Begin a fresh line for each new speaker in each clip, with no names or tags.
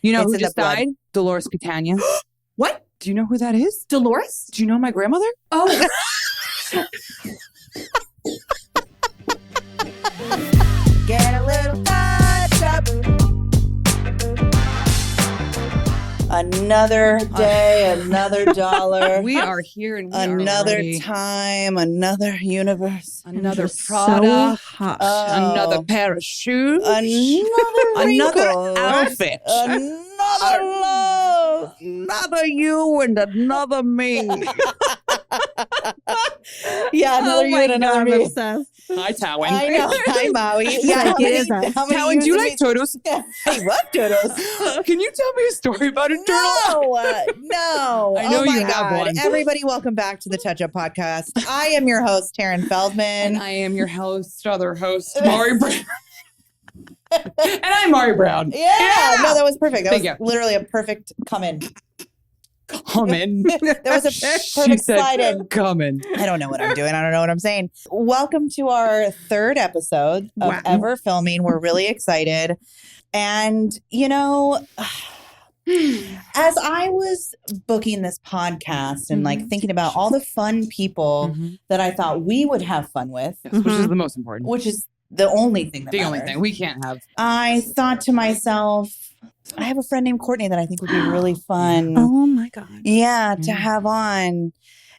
You know who just died? Delores Catania.
What?
Do you know who that is?
Dolores?
Do you know my grandmother?
Oh. Get a little touch up. Another day, another dollar.
We are here and we
another
are ready.
Time, another universe.
Another
So
Prada.
hot.
Another pair of shoes.
Another
outfit.
Another love.
Another you and another me.
Yeah, another you and another me.
Obsessed.
Hi, Towan.
I know. Hi, Maui.
Yeah,
how
it
many-
is us.
how many
Towan,
years
do you
have
like turtles?
I love turtles.
Can you tell me a story about a turtle?
No.
I know
oh my
you have
God.
one.
Everybody, welcome back to the Touch Up Podcast. I am your host, Taryn Feldman.
And I am your other host, Mari Brown. And I'm Mari Brown.
Yeah. No, that was perfect. That
Thank
was
you.
literally a perfect come in.
Come in.
That was a perfect slide in.
Come in.
I don't know what I'm doing. I don't know what I'm saying. Welcome to our third episode of
Wow.
Ever Filming. We're really excited. And, you know, as I was booking this podcast and like thinking about all the fun people that I thought we would have fun with,
Yes, which is the most important.
which is the only thing that
The only
matters.
thing we can't have.
I thought to myself, I have a friend named Cortney that I think would be really fun.
Oh my God.
Yeah, to have on.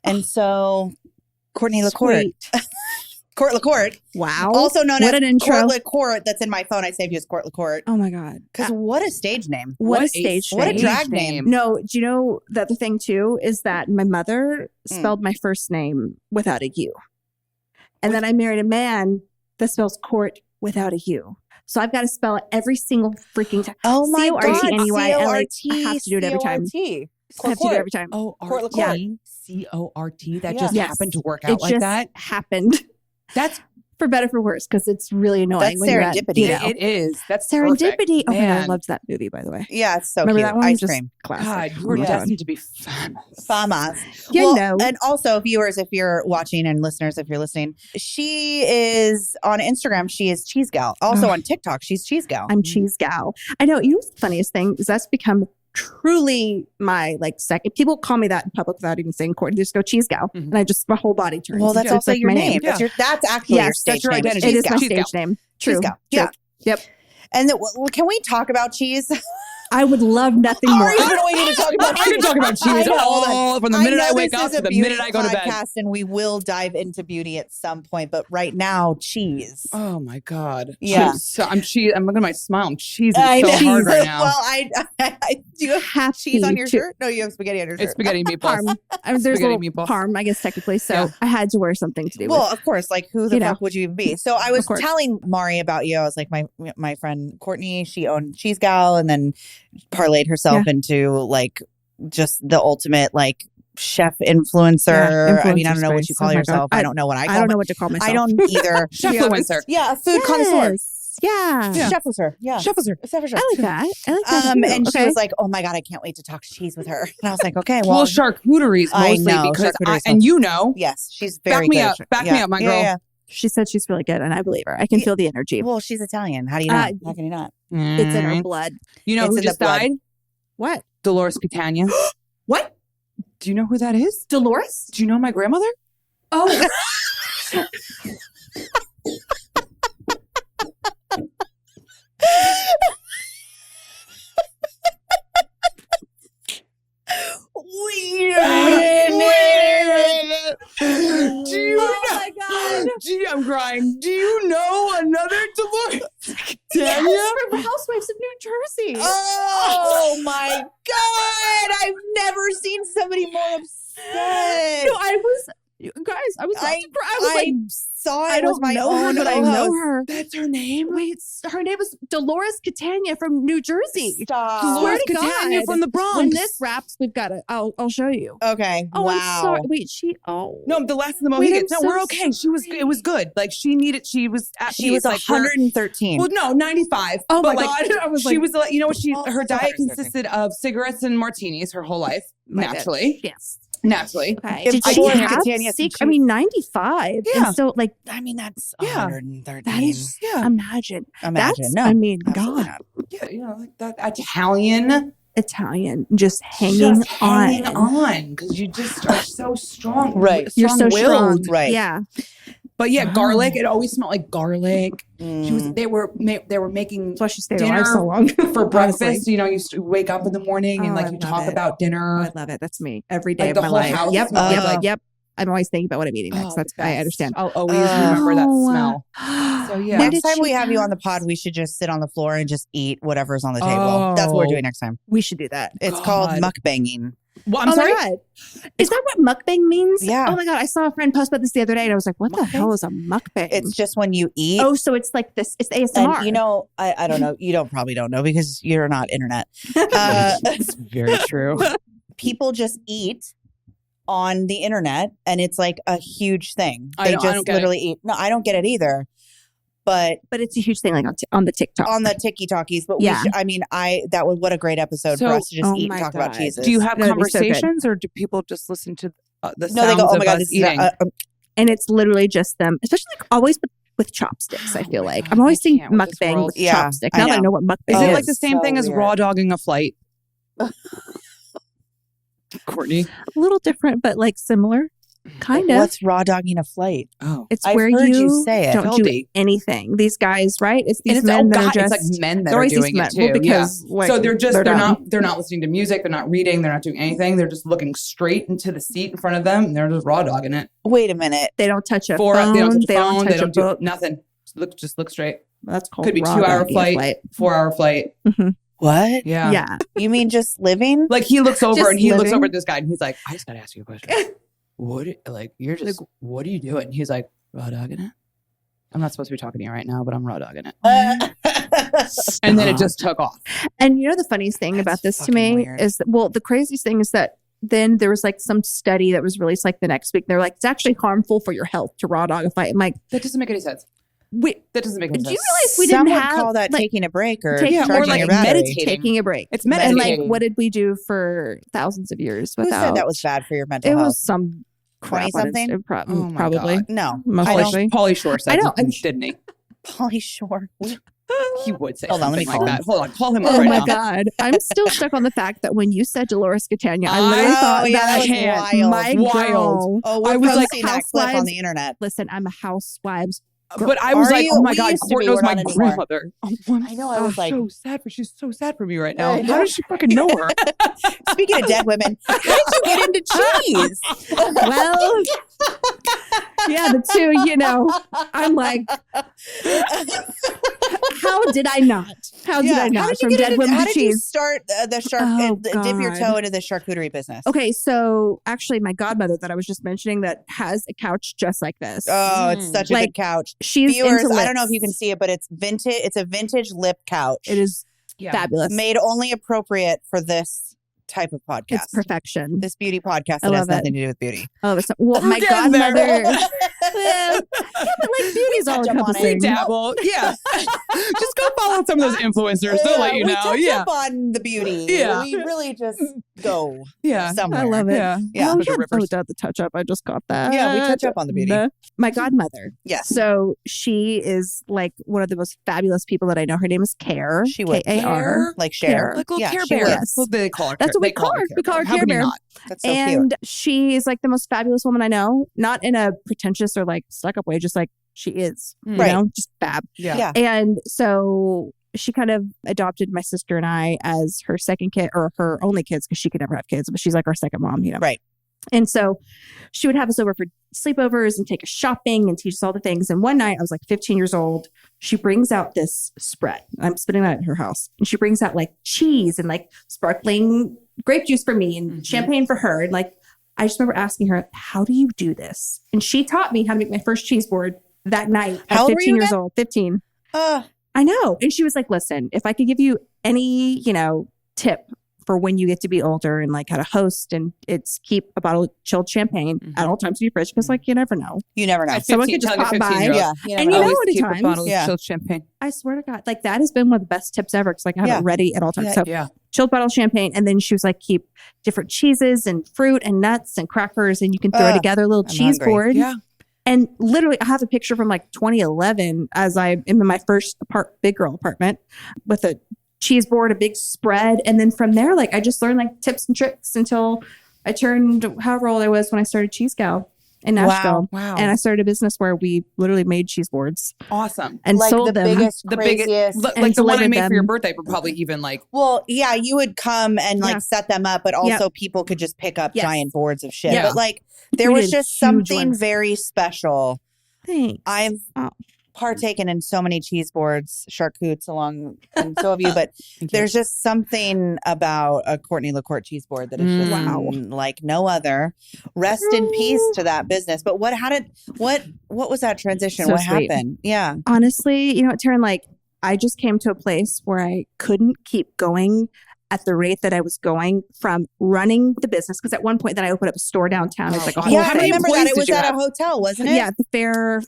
And so Cortney LaCorte.
Sweet.
Court LaCorte.
Wow.
Also known
what
as
an intro.
Court LaCorte. That's in my phone. I saved you as Court LaCorte.
Oh my God.
Because what a stage name.
What a stage
What a
name.
drag name.
No, do you know the other thing too is that my mother spelled my first name without a U. And then I married a man that spells court without a U. So I've got to spell it every single freaking time.
Oh my God.
C-O-R-T-N-E-Y-L-A. I have to do it every time.
C-O-R-T.
I have to do it every time.
Oh,
Court LaCorte.
C-O-R-T. That
Yeah.
just
Yes.
happened to work out
It
like
just
that.
happened.
That's
For better for worse, because it's really annoying.
That's
when you're at,
serendipity.
you know.
it is. That's
Serendipity.
perfect.
Oh my God, I
Man.
loved that movie, by the way.
Yeah, it's so
Remember
cute.
that one?
Ice
Just
cream.
classic.
God, you were
Yeah.
destined to be famous.
Famas.
You know.
And also, viewers, if you're watching and listeners, if you're listening, she is on Instagram. She is Cheese Gal. Also on TikTok, she's Cheese Gal.
I'm Cheese Gal. I know. You know what's the funniest thing is that's become truly my second. People call me that in public without even saying court. They just go Cheese Gal, and I just my whole body turns.
Well, that's
It's
also
like
your
my
name.
Yeah.
That's actually your
Yes,
stage
that's your
name.
identity.
It is my
Cheese
stage
Gal.
name.
Cheese
True.
Gal.
True.
Yeah.
Yep.
And can we talk about cheese?
I would love nothing more.
Even we need to talk about
I can talk about cheese
I know.
all from the minute I
know
wake
this
up
is
to
a
the
beauty
minute I go to bed.
podcast, and we will dive into beauty at some point. But right now, cheese.
Oh my God.
Yeah.
I'm cheese. I'm looking at my smile. I'm cheesing
I
so
know.
hard right now.
Well, I do you have
Happy
cheese on your
to-
shirt? No, you have spaghetti on your shirt.
It's spaghetti meatballs.
Parm. I mean, there's a
Spaghetti
little
meatballs.
parm, I guess technically. So
Yeah.
I had to wear something to do
Well,
with.
of course, like who the
You know.
fuck would you even be? So I was
Of course.
telling Mari about you. I was like, my friend Courtney, she owned Cheese Gal and then parlayed herself into like just the ultimate like chef influencer.
Yeah,
I mean, I don't know what
influencer
you call
space. Oh my
yourself.
God.
I don't know what I call
I don't know what to call myself.
I don't either.
Chefluencer.
Yeah, a food connoisseur.
Yeah.
Yeah.
Chefluencer. Yeah.
Chefluencer.
Chefluencer.
I like that. I like that. too.
And she
Okay.
was like, "Oh my God, I can't wait to talk cheese with her." And I was like, "Okay,
Well,
well,
charcuteries
I
mostly
know,
because
charcuteries
and you know,
yes, she's very
back me
good.
up, back me up, my girl.
Yeah.
She said she's really good, and I believe her. I can
Yeah.
feel the energy.
Well, she's Italian. How do you not? How can you not?
It's in her blood.
You know
It's
who
in the
just
blood.
died?
What?
Delores Catania.
What?
Do you know who that is?
Dolores?
Do you know my grandmother?
Oh. Wait a minute.
Do you know?
my God.
Gee, I'm crying. Do you know another Delores Catania?
From Housewives of New Jersey.
Oh my God. I've never seen somebody more upset.
No, I was not
I
surprised. I was like,
saw it.
I
It was
don't
my
know her,
own
but I know her.
That's her name.
Wait, her name is Delores Catania from New Jersey.
Stop.
Swear
Delores
to
Catania
God.
from the Bronx.
When this wraps, we've got to. I'll show you.
Okay.
Oh,
wow.
I'm sorry. Wait, she. Oh,
No, the last of the
Wait,
Mohicans.
I'm
No,
so
we're okay. It was good. Like she was at
She was
peace, like, we're-
113.
Well, no, 95.
Oh
but
my
like,
God. I was
she
like,
was like, you know what?
Oh,
Her
that's
diet
113.
consisted of cigarettes and martinis her whole life,
My God.
naturally.
yes.
naturally.
Okay.
If
Did she
Delores
have
Catania
secret?
could
I mean, 95.
Yeah.
And so, like,
I mean, that's
Yeah.
113.
that is, imagine.
Imagine.
That's,
No,
I mean,
absolutely
God,
not.
Yeah, you know, like that Italian.
Italian, just hanging on.
Because you just are so strong.
Right.
You're so
strong-willed.
strong.
Right.
Yeah.
But yeah,
Wow.
garlic. It always smelled like garlic. She was.
Mm.
They were making
That's why she stayed
dinner
alive so long.
for breakfast.
Honestly.
You know, you used to wake up in the morning and
Oh,
like
I
you
love
talk
it.
about
Oh,
dinner.
I love it. That's me every day
Like
of
the
my
whole
life.
house
Yep.
smells
Yep.
like-
Yep. I'm always thinking about what I'm eating next.
Oh,
That's
the
I
best.
understand.
I'll always remember that smell. So yeah.
Next
did
time
she
we have you on the
pass?
pod, we should just sit on the floor and just eat whatever's on the table. That's what we're
Oh.
doing next time.
We should do that.
It's called
God.
mukbanging.
Well, I'm
oh
sorry.
my God. Is that what mukbang means?
Yeah.
Oh my God. I saw a friend post about this the other day and I was like, what the
Mukbang?
hell is a mukbang?
It's just when you eat.
oh, so it's like this. It's ASMR.
And you know, I don't know. You probably don't know because you're not internet.
It's very true.
People just eat on the internet, and it's like a huge thing.
I
They
don't
just
get it.
literally eat. No, I don't get it either. But
but it's a huge thing like on the TikTok.
on the Tiki Talkies, but
Yeah.
that was what a great episode for
So-
us to just
oh
eat and
my
talk about
God.
cheeses.
Do you have
That'd be so good.
conversations or do people just listen to the
No, they
sounds
go, oh
of
my God,
us
this
eating?
is
and it's literally just them, especially like always with chopsticks. I feel like I'm always
I
seeing
can't with this
mukbang
world.
with
Yeah,
chopsticks.
I
Now that I
know.
know what mukbang
Is it
is.
like the same
so
thing as
weird.
raw dogging a flight? Courtney.
a little different, but like similar, kind of.
What's raw dogging a flight?
Oh.
It's
I've
where
heard
you
you say it.
don't do
Feldy.
anything. These guys, right? It's these
And it's,
men that are
God,
just
it's like men that
they're
are
always these
doing
men.
it too.
Well, because like,
so they're
dumb.
not listening to music, they're not reading, they're not doing anything. They're just looking straight into the seat in front of them and they're just raw dogging it.
Wait a minute.
They don't touch a
They don't
phone.
touch a phone, they
touch
don't
a
do
book.
nothing. Just look straight.
That's called
Could be
raw
2-hour
dogging a
flight, 4-hour flight.
What?
Yeah.
Yeah.
You mean just living?
Like he looks over
Just
and he looks
living.
over at this guy and he's like, I just gotta ask you a question. What are you doing? He's like, raw dogging it. I'm not supposed to be talking to you right now, but I'm raw dogging it. And then it just took off.
And you know the funniest thing about this to
fucking
me
weird.
is that, well, the craziest thing is that then there was like some study that was released like the next week. They're like, it's actually harmful for your health to raw dog a fight. I'm like,
That doesn't make any sense.
wait,
That doesn't make any
do you
sense.
realize we
Some
didn't
would
have
call that
like,
taking a break or
Yeah, or
charging
like
your battery.
meditating.
taking a break?
It's
And
meditating.
like, what did we do for thousands of years
Who
without?
said that was bad for your mental
It
health?
was some crap on
20-something?
Insta-
Oh my
probably.
God.
No.
Most
I don't-
likely.
Pauly Shore said
I know,
something, didn't he?
Polly Shore.
He would say
Hold on, let me
something like
call
that. Hold on, call him up
Oh
right
my
now.
God. I'm still stuck on the fact that when you said Dolores Catania, I literally
I-
thought
Oh, yeah,
that
that was wild.
my
Wild.
girl.
Oh,
I
we're
was like,
posting that clip on
Housewives-
the internet.
Listen, I'm a Housewives.
But I was
Are
like,
you?
oh my
We
God,
used to
Court
be,
knows
we're
my
not anymore.
grandmother. Oh,
I know, I was like-
so sad for she's so sad for me right now.
I know.
How does she fucking know her?
Speaking of dead women, how did you get into cheese?
Well, yeah, the two, you know, I'm like, how did I not? How did I
How
not?
did you
From
get
dead
into,
women
how
to
did you
cheese.
start the shark?
Oh,
dip your
God.
toe into the charcuterie business.
Okay, so actually, my godmother that I was just mentioning that has a couch just like this.
Oh, it's such a
Like,
good couch.
She's
Viewers,
into
I don't know if you can
lips.
see it, but it's vintage. It's a vintage lip couch.
It is
Yeah.
fabulous.
made only appropriate for this type of podcast.
It's perfection.
This beauty podcast
I
that has
love it.
nothing to do with beauty.
Oh, that's well,
We're
my
getting there.
godmother. Well, yeah, but like beauty's all
touch up on it.
We
encompassing.
dabble. Yeah. Just go follow some of those influencers. They'll let you
we
know.
touch
Yeah.
up on the beauty.
Yeah.
We really just go
Yeah.
somewhere.
I love it.
Yeah.
Yeah.
Oh,
Bunch of
yeah.
rippers.
Oh, the touch up. I just got that.
Yeah, we touch up on the beauty.
My godmother.
Yes.
So she is like one of the most fabulous people that I know. Her name is Care.
She would.
K-A-R.
Like Cher.
Like little
Yeah,
Care
she
Bear.
would.
Yes.
Well, they call her.
That's what we
they
call her. We call her
How
Care
can you
Bear.
not?
That's so cute.
And she is like the most fabulous woman I know. Not in a pretentious or like stuck up way, just like she is. You
Right.
know, just fab.
Yeah.
Yeah.
And so she kind of adopted my sister and I as her second kid or her only kids because she could never have kids, but she's like our second mom, you know.
Right.
And so she would have us over for sleepovers and take us shopping and teach us all the things. And one night I was like 15 years old. She brings out this spread. I'm spending that at her house. And she brings out like cheese and like sparkling grape juice for me and
Mhm.
champagne for her. And like, I just remember asking her, how do you do this? And she taught me how to make my first cheese board that night
How
at
old were
15
you
years
again?
old. 15.
Uh,
I know. And she was like, listen, if I could give you any, you know, tip for when you get to be older and like how to host, and it's keep a bottle of chilled champagne at all times in your fridge because like you never know.
You never know.
Someone could just pop by.
Yeah.
And you know what
keep
times.
a bottle of chilled champagne.
I swear to God, like that has been one of the best tips ever because like I have it ready at all times. So chilled bottle of champagne, and then she was like keep different cheeses and fruit and nuts and crackers, and you can throw together a little cheese board.
Yeah.
And literally, I have a picture from like 2011 as I am in my first big girl apartment with a cheese board, a big spread. And then from there, like I just learned like tips and tricks until I turned however old I was when I started Cheese Gal in Nashville.
Wow.
And I started a business where we literally made cheese boards.
Awesome.
And
like
sold
the
them.
biggest,
The
craziest.
biggest, like the one I made for your birthday, but probably even like.
Well, yeah, you would come and like set them up, but also people could just pick up giant boards of shit. But like there was just something very special.
Thanks.
I've partaken in so many cheese boards, charcutes along, and so have you. But there's just something about a Cortney LaCorte cheese board that is just like no other. Rest in peace to that business. But what was that transition?
So
what
sweet.
happened? Yeah.
Honestly, you know what, Taryn, like I just came to a place where I couldn't keep going at the rate that I was going from running the business. Because at one point then I opened up a store downtown. It's like a whole
I
thing.
remember that. It was at a hotel, wasn't it?
Yeah, the Fair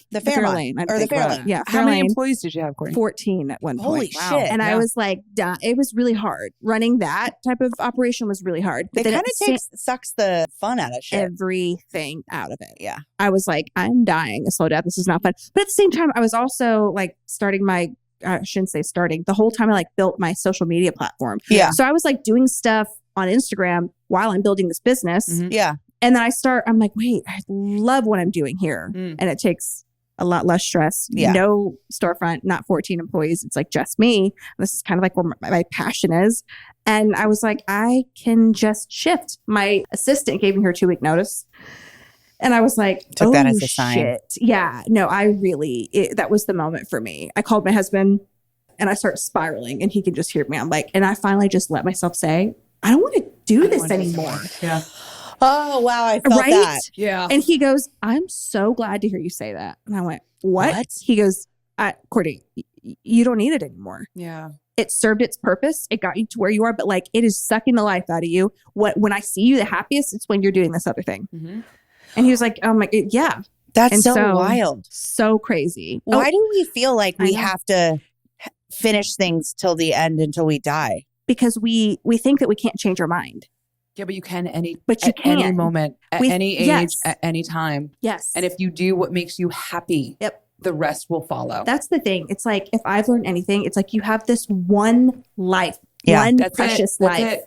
Lane.
Or the Fair Lane.
Yeah.
How many employees did you have, Courtney?
14 at one point.
Holy shit.
And I was like, duh. It was really hard. Running that type of operation was really hard.
It kind of sucks the fun out of shit.
Everything out of it.
Yeah.
I was like, I'm dying a slow death. This is not fun. But at the same time, I was also like starting my I shouldn't say starting. The whole time I like built my social media platform.
Yeah.
So I was like doing stuff on Instagram while I'm building this business.
Yeah.
And then I'm like, wait, I love what I'm doing here. And it takes a lot less stress.
Yeah.
No storefront, not 14 employees. It's like just me. And this is kind of like where my passion is. And I was like, I can just shift. My assistant gave me her 2-week notice. And I was like,
took that as a sign.
Shit. Yeah, no, that was the moment for me. I called my husband and I started spiraling and he could just hear me. I'm like, and I finally just let myself say, I don't want to do this anymore.
Yeah.
Oh, wow. I felt that.
Yeah.
And he goes, I'm so glad to hear you say that. And I went, what? He goes, Courtney, you don't need it anymore.
Yeah.
It served its purpose. It got you to where you are, but like it is sucking the life out of you. When I see you the happiest, it's when you're doing this other thing. Mm-hmm. And he was like, oh my, yeah.
That's so wild.
So crazy.
Why do we feel like we have to finish things till the end until we die?
Because we think that we can't change our mind.
Yeah, but you can any moment, at any age, at any time.
Yes.
And if you do what makes you happy, the rest will follow.
That's the thing. It's like, if I've learned anything, it's like you have this one life, one precious life.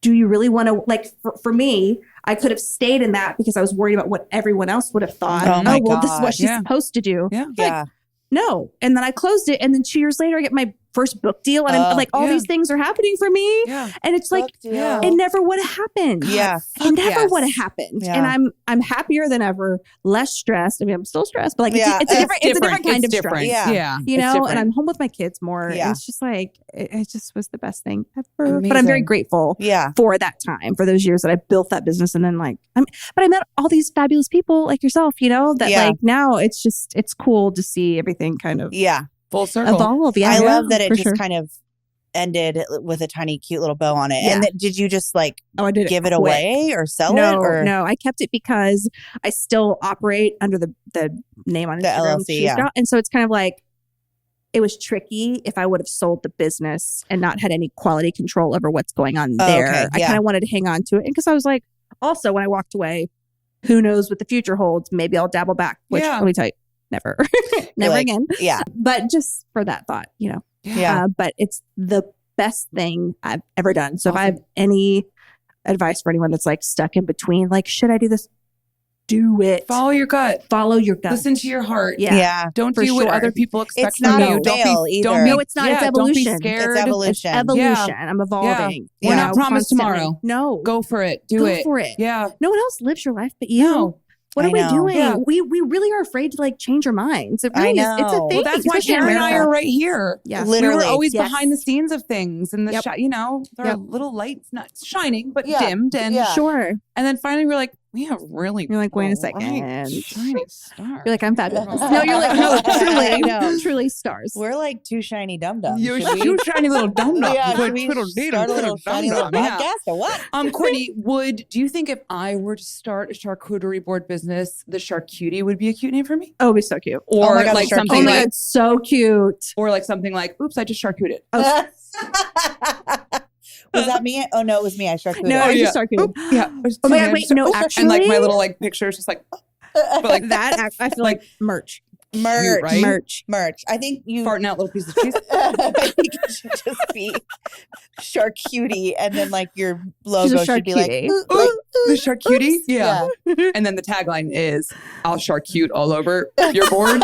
Do you really want to, like, for me, I could have stayed in that because I was worried about what everyone else would have thought.
Oh my God.
This is what she's supposed to do.
Yeah.
Like, no. And then I closed it. And then 2 years later, I get my first book deal. And I'm like, all these things are happening for me.
Yeah.
And it's like, it never would have happened.
Yeah.
It never would have happened.
Yeah.
And I'm happier than ever, less stressed. I mean, I'm still stressed, but like it's a different kind of stress.
Yeah.
You know, and I'm home with my kids more.
Yeah.
And it's just like, it just was the best thing ever.
Amazing.
But I'm very grateful for that time, for those years that I built that business. And then like, but I met all these fabulous people like yourself, you know, that like now it's cool to see everything kind of
full circle
evolve. Yeah.
I love that it just kind of ended with a tiny cute little bow on it.
Yeah.
And did you just like give it
quick.
away or sell it?
No, I kept it because I still operate under the name on Instagram,
LLC. Yeah.
And so it's kind of like, it was tricky if I would have sold the business and not had any quality control over what's going on there.
Okay.
I kind of wanted to hang on to it. And because I was like, also when I walked away, who knows what the future holds? Maybe I'll dabble back, which let me tell you, never, never again.
Yeah.
But just for that thought, you know.
Yeah.
But it's the best thing I've ever done. So if I have any advice for anyone that's like stuck in between, like, should I do this? Do it.
Follow your gut.
Follow your gut.
Listen to your heart.
Yeah.
Don't do what other people expect
it's not
from you.
A veil either.
No, it's not. It's evolution.
Don't be scared.
It's evolution.
It's evolution. I'm evolving.
Yeah. We're not promised
constantly.
tomorrow.
No.
Go for it. Do it.
Go for it.
Yeah.
No one else lives your life but you.
No.
What are we doing?
Yeah.
We really are afraid to like change our minds. It really
I know.
It's a thing.
Well, that's why Sharon and I are right here.
Yeah.
Literally.
We were always behind the scenes of things and the there are
Yep.
little lights, not shining, but
Yeah.
dimmed. And
Sure.
And then finally we're like, We have really.
You're like, wait a
bright,
second.
shiny stars.
You're like, I'm fabulous. No, you're like, no,
I know.
truly stars.
We're like two shiny dum-dums.
You're
Should we-
two shiny little dum-dums.
Yeah,
You're
should we
twiddle
start a little shiny little
dum-dum, yeah.
podcast or what?
Courtney, do you think if I were to start a charcuterie board business, the Charcutie would be a cute name for me?
Oh, it'd be so cute.
Or
my God,
like
the
something
Oh my
like,
God, so cute.
or like something like, oops, I just charcuted.
Was that me? Oh no, it was me. I charcuted.
No,
Oh,
I
yeah.
just start cute.
Yeah.
Oh my God, wait, no, actually.
And like my little like picture is just like, but like
That, I feel like merch.
merch,
right?
Merch.
I think you.
farting out little pieces of cheese.
I think it should just be charcutie, and then like your logo
She's a
should be like,
charcutie.
ooh,
Ooh,
ooh,
the
ooh.
charcutie? Yeah. And then the tagline is, I'll charcute all over your board.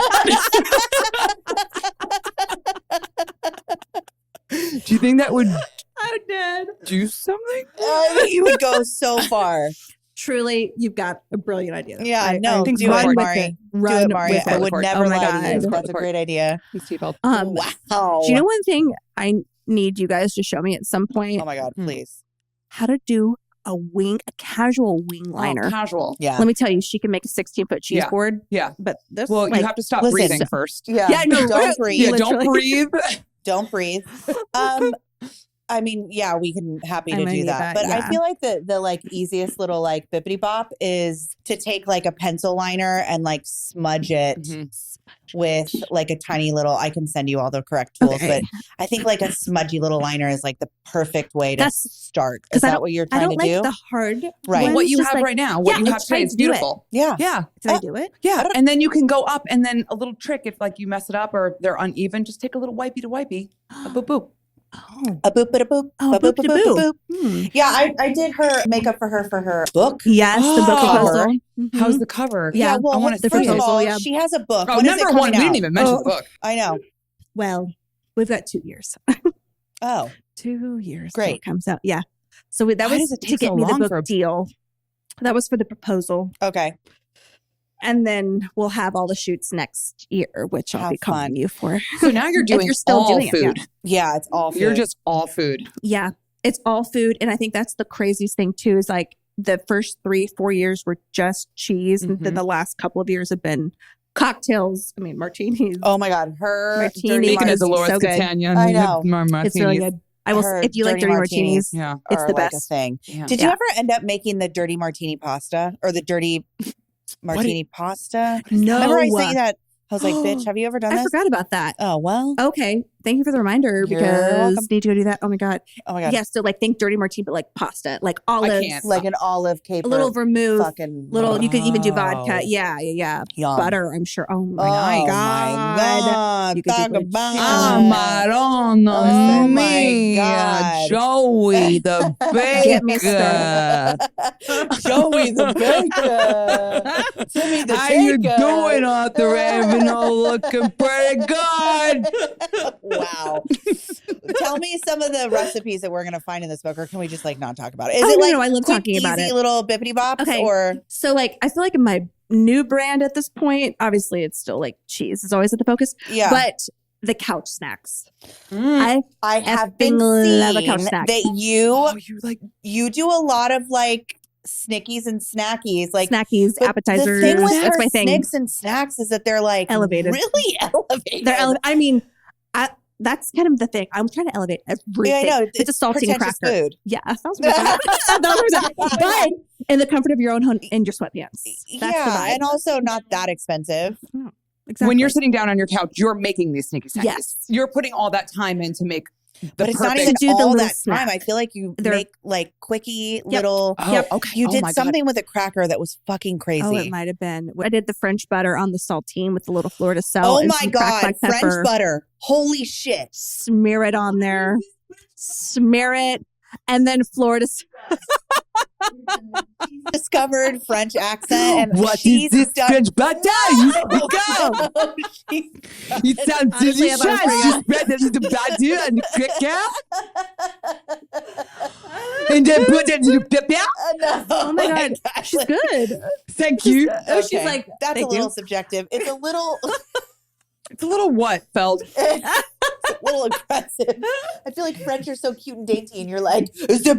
Do you think that would
I'm dead.
do something?
I think you would go so far.
Truly, you've got a brilliant idea.
Yeah, no,
think
do
so.
it,
Run with
Mari.
it.
Do
Run
it, Mari.
with
I
it.
would
Oh
never
my
lie to
God.
you. That's a great idea.
He's T-Belt.
Wow.
Do you know one thing I need you guys to show me at some point?
Oh my God, please.
How to do a casual wing liner.
Oh, casual.
Yeah.
Let me tell you, she can make a 16-foot cheese
Yeah.
board.
Yeah.
But this,
Well,
like,
you have to stop
listen,
breathing first.
Yeah.
no,
Don't breathe.
Yeah, don't
Literally.
breathe.
Don't breathe. I mean, yeah, we can happy
I'm
to
gonna
do
need
that.
that,
But I
yeah.
feel like the like easiest little like bippity bop is to take like a pencil liner and like smudge it with like a tiny little, I can send you all the correct tools,
Okay.
but I think like a smudgy little liner is like the perfect way to
That's-
start.
'cause
Is
I
that
don't-
what you're
I
trying
don't
to
like
do?
the hard
Right.
ones,
What you
just
have
like,
right now, what
yeah,
you
I
have today
tried
is
to do it.
beautiful.
Yeah.
Yeah.
Did I do it?
Yeah. And then you can go up and then a little trick if like you mess it up or they're uneven, just take a little wipey to wipey. A boop boop.
Oh,
A boop, a boop,
Oh,
a boop, a boop, a boop.
Hmm.
Yeah, I did her makeup for her book.
Yes, the book
Oh.
proposal. Mhm.
How's the cover?
Yeah,
well,
I wanna
first
see
of
it.
all,
Yeah.
she has a book.
Oh,
When is it
number one,
coming
we didn't
out?
even mention
Oh.
the book.
I know.
Well, we've got 2 years.
Oh,
2 years.
Great.
till it comes out. Yeah. So that
Why
was
does it
to
take
get
so
me the
long
book
for a-
deal. That was for the proposal.
okay.
And then we'll have all the shoots next year, which I'll
Have
be calling
fun.
you for.
So now you're doing
you're still
all
doing it,
food.
Yeah, it's all food.
You're just all food.
Yeah. It's all food. And I think that's the craziest thing too, is like the first 3-4 years were just cheese. And then
Mhm.
the last couple of years have been cocktails. I mean, martinis.
Oh my God, her
Martini.
dirty
Speaking
Speaking of
martinis
Delores
so good.
Catania,
I know.
It's really good. I will,
Her
if you like
dirty
dirty
martinis.
martinis,
Yeah.
it's
are
the
like
best.
a thing.
Yeah.
Did you
Yeah.
ever end up making the dirty martini pasta or the dirty martini pasta?
No.
Remember I sent you that? I was like, bitch, have you ever done
I
this?
forgot about that.
Oh, well.
Okay. Thank you for the reminder
You're
because
welcome.
need to go do that. Oh my God.
Oh my God.
Yeah. So like think dirty martini, but like pasta, like olives,
can't.
Like an olive caper.
a little vermouth,
fucking
little, you could even do
Wow.
vodka. Yeah.
yum.
Butter, I'm sure. Oh my
Oh
God.
my God.
You could do
Talk
good
about
shit.
Ah, Madonna
Oh my
mia,
God.
Joey the baker.
Get me started.
Joey the baker. Timmy the
How you
taker.
doing, Arthur Avenel? Looking pretty good.
Wow. Tell me some of the recipes that we're going to find in this book, or can we just like not talk about it? Is
Oh,
it
no,
like
no, I love
quick,
talking about
easy
it.
little bippity bops?
Okay.
Or
So like, I feel like in my new brand at this point, obviously it's still like cheese is always at the focus,
yeah,
but the couch snacks.
Mm.
I have been
effing love a couch
seeing
snack.
that
Oh, you like
you do a lot of like snickies and snackies, like
Snackies,
but
appetizers.
The thing with
That's
her
my thing.
snicks and snacks is that they're like
Elevated.
really elevated.
I mean, that's kind of the thing. I'm trying to elevate everything.
Yeah, I know.
It's a saltine
pretentious
cracker.
food.
Yeah, 1,000%. But in the comfort of your own home, in your sweatpants. That's the
Yeah,
vibe.
and also not that expensive.
Exactly.
when you're sitting down on your couch, you're making these sneaky snacks.
Yes.
You're putting all that time in to make the
But it's not
perfect.
even
Do the
all
little
that
snack.
time. I feel like you
They're-
make like quickie little.
Oh,
Yep.
okay.
You
Oh
did
my God.
something with a cracker that was fucking crazy.
Oh, it might have been. I did the French butter on the saltine with the little Florida cell.
Oh
and
my
some cracked
God,
black
French
pepper.
butter. Holy shit.
Smear it on there. Smear it. And then Florida.
Discovered French accent. And
What is
she's
this
done-
French butter? You go.
She's-
It sounds
Honestly,
delicious.
I'm afraid-
You spread it into butter and cracker, and then put it into pepper.
No.
Oh my God. She's good.
Thank you.
Oh, she's
Okay.
like,
That's a
thank
little
you.
subjective. It's a little
It's a little what, Feld?
it's a little aggressive. I feel like French are so cute and dainty, and you're like, "Is the-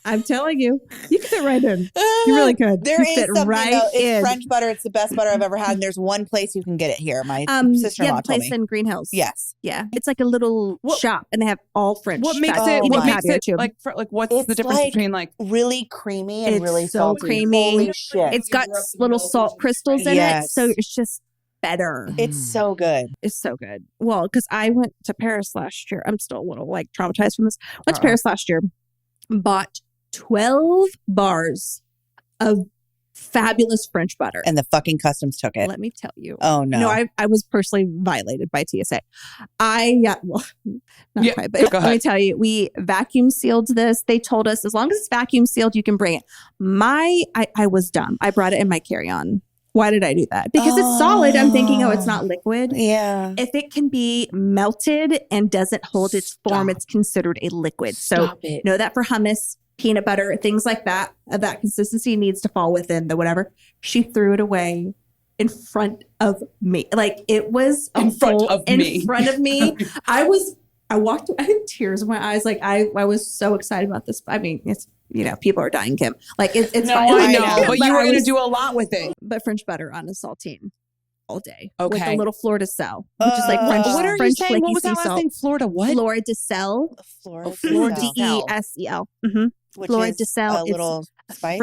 I I'm telling you, you could fit right in. You really could.
There
you
is
fit
something
right
though. It's
in.
French butter. It's the best butter I've ever had. And there's one place you can get it here. My sister-in-law
the
told
place
me.
in Green Hills.
Yes.
Yeah. It's like a little shop and they have all French.
What makes
fats.
it?
Oh
What
my.
makes it
too.
like? What's
It's
the difference
like
between like?
really creamy and
It's
really
so
salty?
creamy.
Holy shit.
It's got little salt crystals in it. So it's just better.
It's so good.
It's so good. Well, because I went to Paris last year. I'm still a little like traumatized from this. Went to Paris last year, bought 12 bars of fabulous French butter.
And the fucking customs took it.
Let me tell you.
Oh, no.
No, I was personally violated by TSA. Not quite, but let me tell you, we vacuum sealed this. They told us as long as it's vacuum sealed, you can bring it. I was dumb. I brought it in my carry-on. Why did I do that? Because it's solid. I'm thinking, it's not liquid.
Yeah.
If it can be melted and doesn't hold its form, it's considered a liquid. So know that for hummus, peanut butter, things like that, that consistency needs to fall within the whatever. She threw it away in front of me. Like it was in front of me. I walked away, I had tears in my eyes. Like I was so excited about this. I mean, it's, people are dying, Kim. Like it's fine.
I know, but you were going to do a lot with it.
But French butter on a saltine all day.
Okay.
With a little fleur de sel, which is like French.
What are
French
you saying? What was that last thing? Florida what?
Fleur de sel.
Fleur de
DESEL.
Which
Fleur
is
de sel.
a little spice?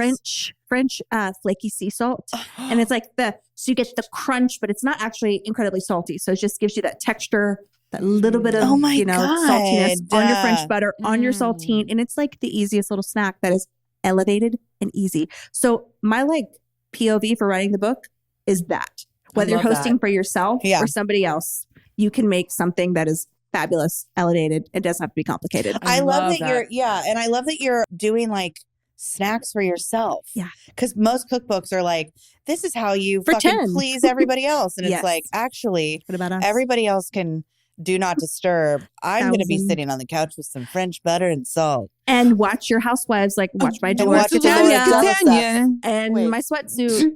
French flaky sea salt. And it's like so you get the crunch, but it's not actually incredibly salty. So it just gives you that texture, that little bit of, saltiness on your French butter, on your saltine. And it's like the easiest little snack that is elevated and easy. So my POV for writing the book is that whether you're hosting for yourself or somebody else, you can make something that is fabulous, elevated. It doesn't have to be complicated.
I love that and I love that you're doing snacks for yourself.
Yeah.
Because most cookbooks are like, this is how you fucking please everybody else. And it's like, actually,
what about us?
Everybody else can do not disturb. I'm going to be sitting on the couch with some French butter and salt.
And watch your Housewives, watch my Delores
Catania.
And my sweatsuit.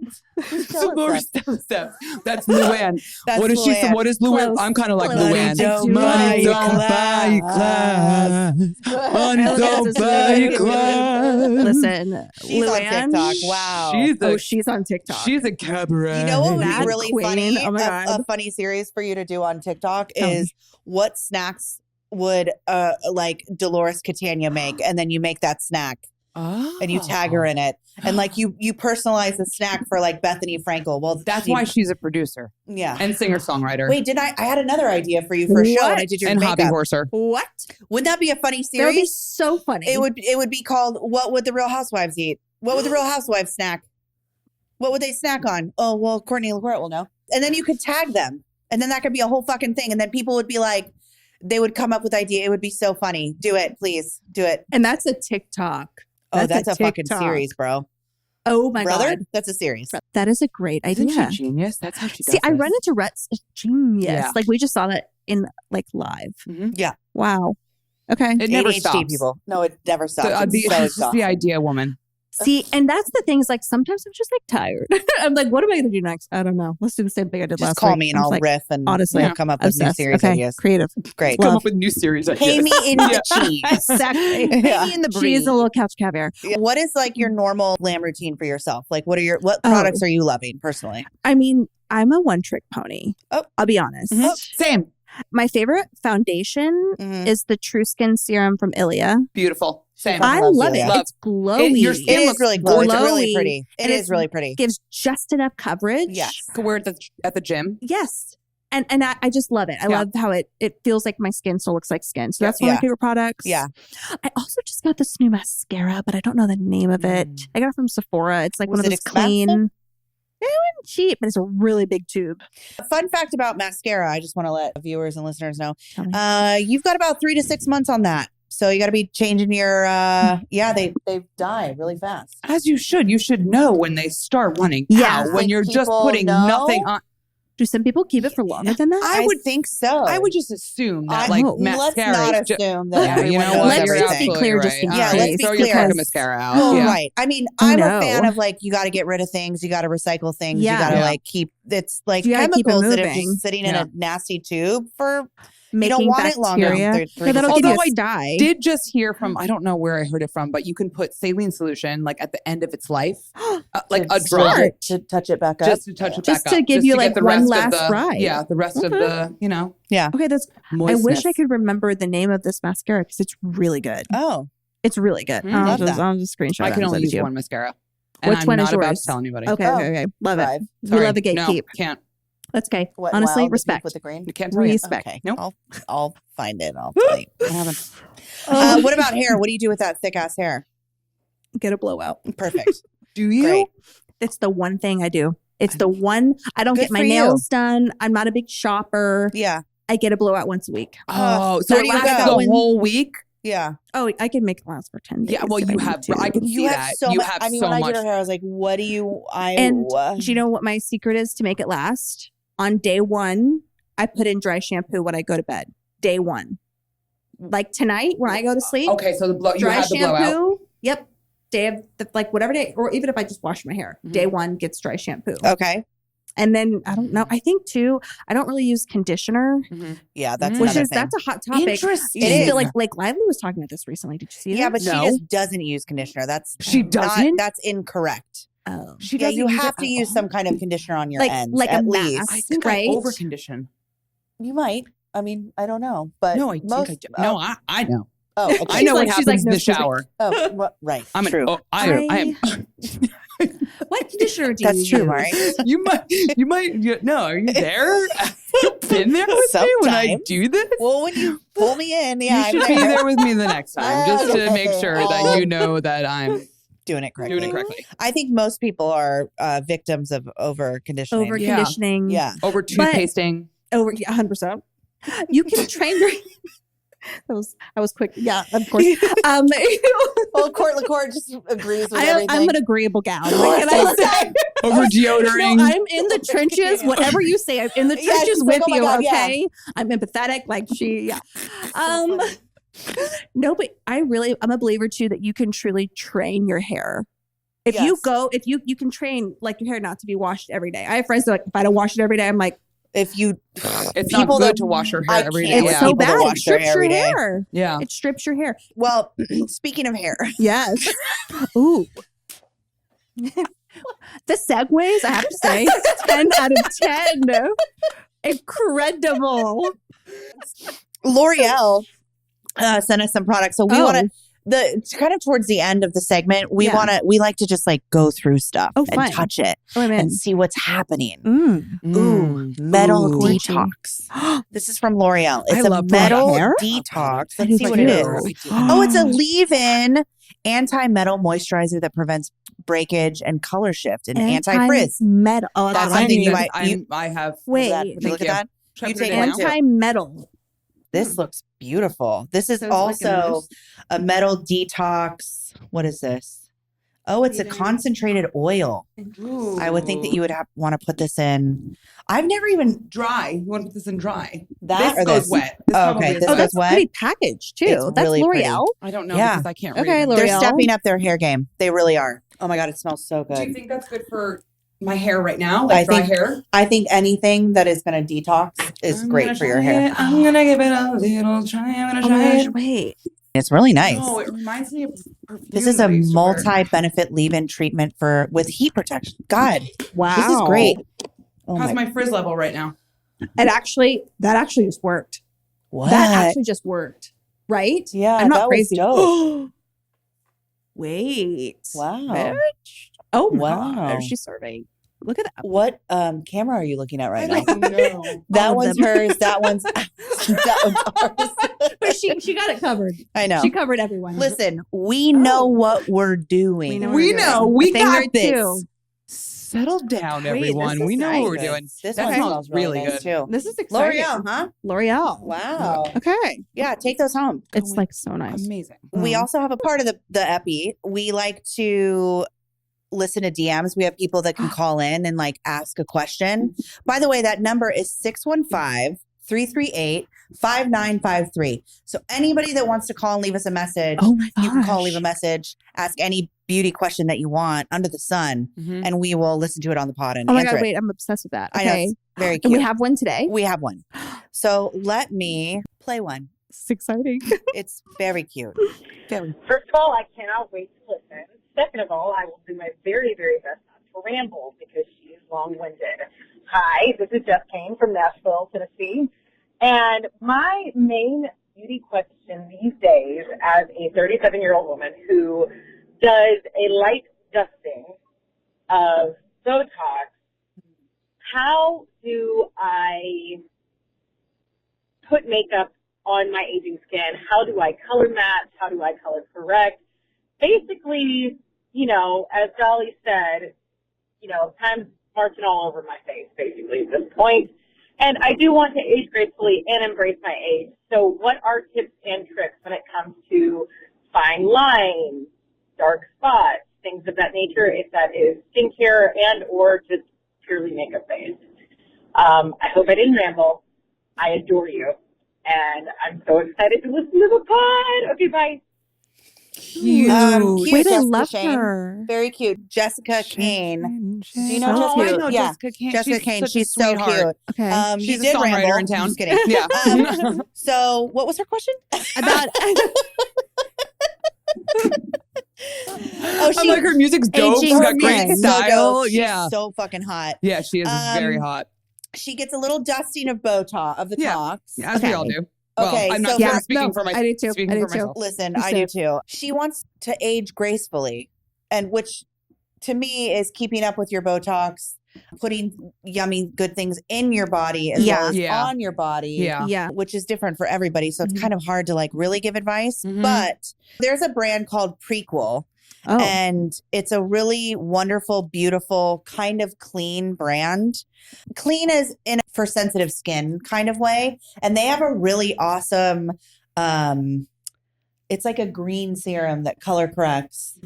Delores
Catania. That's Luann. What is
Luann.
What is Luann? I'm kind of like Luann.
Money don't buy class.
Money don't buy class.
Listen,
she's
Luann,
on TikTok. Wow.
She's on TikTok.
She's a cabaret.
You know what would be really funny?
Oh my God.
A funny series for you to do on TikTok is what snacks would Delores Catania make, and then you make that snack and you tag her in it, and you personalize the snack for Bethany Frankel. Well,
that's why she's a producer, and singer songwriter.
Wait, I had another idea for you for a show, and I did your makeup.
Hobby horser.
What?
Wouldn't that be a funny series?
That would be so funny.
It would be called "What Would the Real Housewives Eat?" What would the Real Housewives snack? What would they snack on? Oh, well, Cortney LaCorte will know, and then you could tag them, and then that could be a whole fucking thing, and then people would be like. They would come up with idea. It would be so funny. Do it, please. Do it.
And that's a TikTok.
That's a fucking series, bro.
Oh my God.
That's a series.
That is a great idea.
Isn't she genius? That's how she does
See, I
this.
run into Rhett's genius.
Yeah.
We just saw that in live.
Mm-hmm. Yeah.
Wow. Okay.
It never
ADHD
stops.
people. No, it never stops.
It's just the idea woman.
See, and that's the thing is sometimes I'm just tired. I'm what am I going to do next? I don't know. Let's do the same thing I did last week.
Just call me and I'll riff and
honestly,
we'll come up with new series ideas.
Creative.
Great.
Come up with new series ideas.
Pay me in the cheese.
Exactly. Pay me in the brie. Cheese and a little couch caviar.
What is your normal glam routine for yourself? What products are you loving personally?
I mean, I'm a one-trick pony.
Oh.
I'll be honest.
Mm-hmm. Same.
My favorite foundation is the True Skin Serum from Ilia.
Beautiful. Same.
I love it.
Ilia.
It's glowy.
Your skin looks really glowy. It's really pretty. It is really pretty.
Gives just enough coverage.
Yes.
Could wear it at the gym.
Yes. And I just love it. I love how it feels like my skin still looks like skin. So that's one of my favorite products.
Yeah.
I also just got this new mascara, but I don't know the name of it. I got it from Sephora. It's one of those clean. It wasn't cheap, but it's a really big tube.
A fun fact about mascara, I just want to let viewers and listeners know. You've got about 3 to 6 months on that. So you got to be changing your, they die really fast.
As you should. You should know when they start running
Yeah.
out, when you're just putting nothing on.
Do some people keep it for longer than that?
I would think so.
I would just assume that
let's
mascara
not assume that everyone
you know
knows
what?
Let's
You're
just be clear
absolutely
just in
right.
case.
Yeah, let's be
Throw
clear.
your fucking mascara out.
Oh,
Yeah.
right. I mean, I'm a fan of you got to get rid of things. You got to recycle things.
Yeah.
You got to keep, it's
You gotta keep it
chemicals that are
moving.
just sitting in a nasty tube for
making
don't want it longer.
bacteria.
Three
No,
to
that'll
six
give you
Although
a
I
sty.
did just hear from, I don't know where I heard it from, but you can put saline solution like at the end of its life, like a drop.
to touch it back up.
Just to touch it
Just
back
to
up.
give
Just
you
to get
like
the
one
rest of
last
the,
ride.
Yeah, the rest of the,
Okay, that's.
moistness.
I wish I could remember the name of this mascara because it's really good.
Oh,
It's really good.
love that.
I'll just screenshot.
I
it
can
and
only
send it
use
to you.
one mascara. And
Which
I'm
one is
not about
yours?
to tell anybody.
Okay,
Oh,
okay. Love
Thrive.
it. We
Sorry.
love a gatekeep.
No, can't.
That's okay.
What,
Honestly,
Wild, the pink
respect.
with the green.
I can't tell you.
Respect.
Okay,
Nope.
I'll find it. I'll tell you.
I haven't.
What about hair? What do you do with that thick ass hair?
Get a blowout.
Perfect.
Do you?
Great.
It's the one thing I do. It's the one. I don't
Good
get my
for you.
nails done. I'm not a big shopper.
Yeah.
I get a blowout once a week.
Oh, so
Where
it
do you
lasts
go?
the whole week?
Yeah.
Oh, I can make it last for 10 days.
Yeah, well,
if
you
I
have.
need to.
I can see
You have
that.
so
You
much.
have
I mean,
so
when I
much.
did her hair, I was like, what do you,
And do you know what my secret is to make it last? On day one, I put in dry shampoo when I go to bed. Day one. Like tonight when I go to sleep,
Okay, so you
dry
had the blowout.
shampoo. Yep. Day of like whatever day, or even if I just wash my hair, day one gets dry shampoo.
Okay.
And then I don't know. I think too, I don't really use conditioner,
Yeah, that's
which
another
is
thing.
that's a hot topic.
Interesting.
It
I
is.
feel like Lively was talking about this recently. Did you see
Yeah,
that?
but she
No.
just doesn't use conditioner. That's
She
not-
doesn't?
That's incorrect.
Oh.
She
Yeah,
doesn't
you
use
have
it
to
at
use
all?
some kind of conditioner on your
Like-
ends.
like a
at
mask.
least.
I think
right?
I over condition.
You might. I mean, I don't know, but
No, I think
most,
I do. No, I know.
Oh, okay.
I know
like-
what
she's
happens
like,
in
no,
the
excuse me.
shower.
Oh, right.
I'm
True.
I am.
What conditioner do
That's
you
true,
use?
Mari.
No, are you there? You've been there with me when I
Sometimes.
do this?
Well, when you pull me in, yeah,
You
I'm
should be there with me the next time, just to
Okay.
make sure that you know that I'm
doing it correctly.
doing it correctly.
I think most people are victims of over conditioning.
Over conditioning.
Yeah.
Over toothpasting.
Over 100%. You can train your. I was quick. Yeah, of course.
Well, Cortney LaCorte just agrees with everything.
I'm an agreeable gal. What can I say?
Over deodorant.
No, I'm in the trenches. Whatever you say, I'm in the
Yeah,
trenches
she's
with
like, oh my
you.
God, yeah.
Okay, I'm empathetic. Like she, yeah. No, but I'm a believer too that you can truly train your hair. If you
Yes.
go, if you can train like your hair not to be washed every day. I have friends that are like, if I don't wash it every day, I'm like,
If you,
It's
people
not good
that-
to wash your
I
hair every day.
can't
it's
with
so
people that
bad. It
wash their
strips
hair
your
every day.
hair.
Yeah.
It strips your hair.
well, speaking of hair,
Yes. Ooh. The segues, I have to say, 10 out of 10. Incredible.
L'Oreal sent us some products. So we
Oh.
want to, kind of towards the end of the segment, we
Yeah.
we like to just like go through stuff
Oh,
and
fun.
touch it
Oh, I'm in.
and see what's happening.
Mm.
Ooh, metal
Ooh.
detox. This is from L'Oreal. It's
I
a
love
metal
hair.
detox.
I
Let's see
do
what it
too.
is. Oh, it's a leave-in anti-metal moisturizer that prevents breakage and color shift and anti-frizz.
Metal. Oh,
That's
I
something
need.
you might-
I have.
Wait.
Would you look at that?
Should I
You
put it
take
in
one
now?
too.
Anti-metal.
This looks beautiful. This is
So it's like
also a metal detox. What is this? Oh, it's a concentrated oil.
Ooh.
I would think that you would want to put this in. I've never even
dry. You want to put this in dry?
that
this
or
goes
this.
wet. This
Oh,
probably
okay,
is
this
Oh,
wet.
goes
that's
wet.
pretty packaged too.
It's
That's
really pretty.
L'Oreal.
I don't know
Yeah.
because I can't
Okay,
read.
They're
L'Oreal.
stepping up their hair game. They really are. Oh my god, it smells so
Do you
good.
think that's good for my hair right now? Like
I
dry
think-
hair?
I think anything that is going to detox is
I'm
great
gonna
for your
try
hair.
it. I'm gonna give it a little try. I'm gonna
Oh
try
my gosh,
it.
wait.
It's really nice.
Oh, it reminds me of perfume.
This is
that
a
I used to wear.
multi-benefit leave-in treatment with heat protection. God,
Wow.
this is great. Oh
How's
my,
my frizz level right now?
That actually just worked.
what?
That actually just worked. Right?
Yeah,
I'm not
that was
crazy.
dope.
Wait.
Wow.
Bitch. Oh my
Wow.
God. She's serving. Look at that.
What camera are you looking at right now?
I don't know.
That
All of
one's
them.
hers. That one's ours.
But she got it covered.
I know.
She covered everyone.
Listen, we know what we're doing.
We know
We
we're
know.
doing.
We
A thing
got
or
this.
two.
Settle down,
Wait,
everyone.
this
We
is
know what we're
nice.
doing.
This
That
one
smells
smells really
really
nice
good.
too.
This is exciting.
L'Oreal, huh?
L'Oreal.
Wow.
Okay.
Yeah, take those home.
It's like so nice.
Amazing.
We also have a part of the epi. We like to listen to DMs. We have people that can call in and like ask a question. By the way, that number is 615-338-5953. So anybody that wants to call and leave us a message,
Oh my gosh.
you can call, leave a message, ask any beauty question that you want under the sun,
Mhm.
and we will listen to it on the pod and
Oh my
answer
God,
it.
wait, I'm obsessed with that.
I know,
Okay.
it's very
And
cute.
we have one today.
We have one. So let me play one.
It's exciting.
It's very cute. Very.
First of all, I cannot wait to listen. Second of all, I will do my very, very best not to ramble because she is long-winded. Hi, this is Jess Kane from Nashville, Tennessee. And my main beauty question these days as a 37-year-old woman who does a light dusting of Botox, how do I put makeup on my aging skin? How do I color match? How do I color correct? Basically, you know, as Dolly said, you know, time's marching all over my face, basically, at this point. And I do want to age gracefully and embrace my age. So what are tips and tricks when it comes to fine lines, dark spots, things of that nature, if that is skincare and or just purely makeup-based? I hope I didn't ramble. I adore you. And I'm so excited to listen to the pod. Okay, bye.
Cute.
Wait, I
Jessica
love
Shane.
her.
Very cute. Jessica Kane.
Do
you know Jessica?
I know
Yeah.
Jessica Kane.
Jessica
She's
Kane.
such a
She's so
sweetheart.
cute.
Okay.
She's
You
a
did
songwriter
ramble.
in town.
I'm just kidding.
Yeah.
So what was her question?
About
Oh,
I'm like, her music's dope.
Aging
She's got great
skin.
so
style.
dope. She's
Yeah.
so fucking hot.
Yeah, she is very
Um,
hot.
She gets a little dusting of Botox, of the
Yeah.
talks.
As we all do. Well,
Okay,
I'm not
so
saying
for-
speaking for myself.
I do too.
Speaking
I do
for
too.
myself.
Listen,
Me
I do too. She wants to age gracefully, and which to me is keeping up with your Botox, putting yummy good things in your body as well as
Yeah.
on your body.
Yeah.
yeah.
Which is different for everybody. So it's
Mhm.
kind of hard to like really give advice.
Mhm.
But there's a brand called Prequel.
Oh,
And it's a really wonderful, beautiful, kind of clean brand. Clean as in for sensitive skin kind of way. And they have a really awesome, it's like a green serum that color corrects.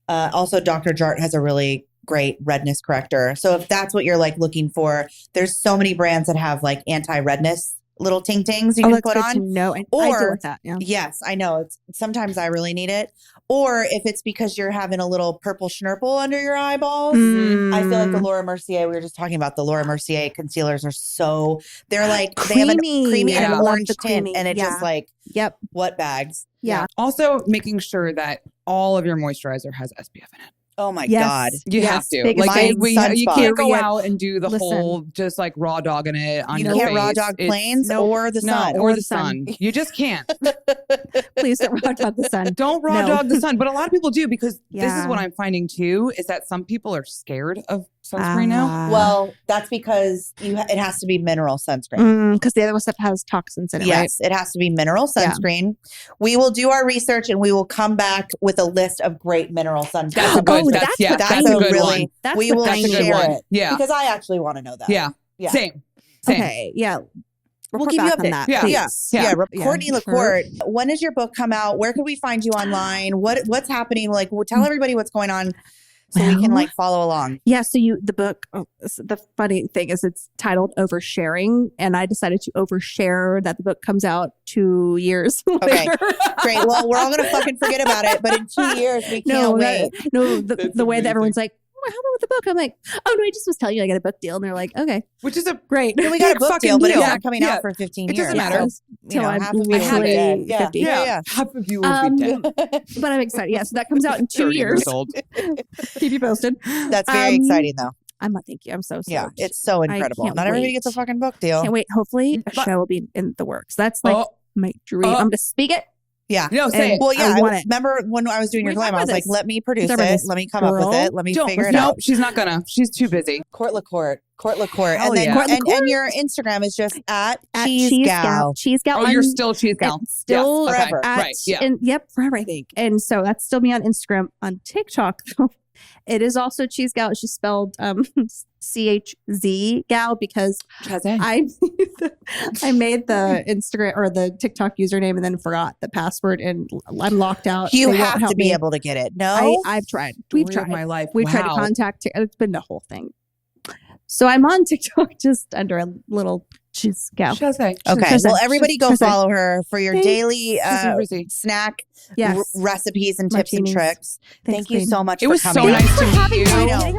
Also, Dr. Jart has a really great redness corrector. So if that's what you're like looking for, there's so many brands that have like anti-redness little ting-tings you can
that's
put
good
on.
to know. I
Or-
deal with that. Yeah.
Yes, I know. It's sometimes I really need it. Or if it's because you're having a little purple schnurple under your eyeballs. I feel like the Laura Mercier, we were just talking about the Laura Mercier concealers are so, they're like, they have a creamy
Yeah.
and
I
love
orange
the
tint.
creamy.
And it's
Yeah.
just like,
Yep.
what bags?
Yeah.
Also, making sure that all of your moisturizer has SPF in it.
Oh my
Yes.
God.
You
Yes,
have to.
big
Like,
mine
you
sunspot.
can't go
Period.
out and do the
Listen.
whole just like raw dogging it on
You
your
can't
face.
raw dog
It's-
planes
Nope.
or the
No,
sun.
or
Or
the
the sun.
sun. You just can't.
Please don't rock about the sun.
Don't raw
No.
dog the sun. But a lot of people do because this is
Yeah.
what I'm finding too, is that some people are scared of sunscreen now.
Well, that's because it has to be mineral sunscreen.
Because the other stuff has toxins in it, right?
Yes, it has to be mineral
Yeah.
sunscreen. We will do our research and we will come back with a list of great mineral sunscreen.
That's a good.
Oh,
that's
that's
that's
what
a
I
good
need.
one.
That's
we
what
will
I
That's a good
share
one.
it
Yeah.
because I actually want to know that.
Yeah.
Yeah.
Same.
Okay. Yeah.
We'll
Report
keep you
back on
updated.
that,
Yeah.
please.
Yeah.
Yeah,
Cortney
sure.
LaCorte, when does your book come out? Where could we find you online? What's happening? Like, tell everybody what's going on so we can
Well,
like follow along.
Yeah. So the book, the funny thing is it's titled Oversharing. And I decided to overshare that the book comes out 2 years
Okay.
later.
Great. Well, we're all gonna fucking forget about it, but in 2 years we can't
No,
wait.
the
That's
way that
amazing.
everyone's like, oh, how about with the book? I'm like, oh, no, I just was telling you I got a book deal. And they're like, okay,
Which is a
great.
We got a
Big
book
fucking
deal, but it's
deal.
not coming
Yeah.
out for 15
It
years.
doesn't matter.
So,
Till I'm
half of you are
literally
dead. Yeah.
50.
Yeah.
Half of you will be dead.
But I'm excited. Yeah. So that comes out in 2
30
years.
old.
Keep you posted.
That's very exciting though.
Thank you. I'm so stoked.
Yeah, it's so incredible.
can't
Not everybody
wait.
gets a fucking book deal.
Can't wait. Hopefully a
But-
show will be in the works. That's like
Oh,
my dream. I'm going to speak it.
Yeah.
no, say
And-
it.
Well, yeah.
I want it.
Remember when I was doing your
We
glam,
talked
I was
about
like,
this.
let me produce
Talked about
it.
this.
Let me come up with
Girl,
it. Let me
Don't.
figure it
No,
out.
she's not gonna. She's too busy.
Court LaCorte.
Hell
And then
yeah.
Court
and
LaCorte.
your Instagram is just at
Cheese
Cheese
Gal.
Gal.
Cheese Gal.
Oh, you're still Cheese Gal.
It's still
Yes, okay.
forever.
Right. Yeah.
Yep, forever, I think. And so that's still me on Instagram. On TikTok, though, it is also Cheese Gal. It's just spelled CHZ Gal because
Chazé.
I made the Instagram or the TikTok username and then forgot the password and I'm locked out.
You
They won't
have
help
to be
me.
able to get it. No?
I've tried. We've
Story of
tried.
my life.
We've tried to
Wow.
contact. It's been the whole thing. So I'm on TikTok just under a little Cheese Gal.
Chazé.
Okay.
Chazé.
Well, everybody go
Chazé.
follow her for your
Thanks.
daily
Chazé.
snack
Yes.
recipes and tips and
Martinis.
tricks.
Thanks,
Thank you
Queen.
so much
It
for
was so
coming.
nice
Thanks
to
for
meet
having
you.
me.
I know.
Getting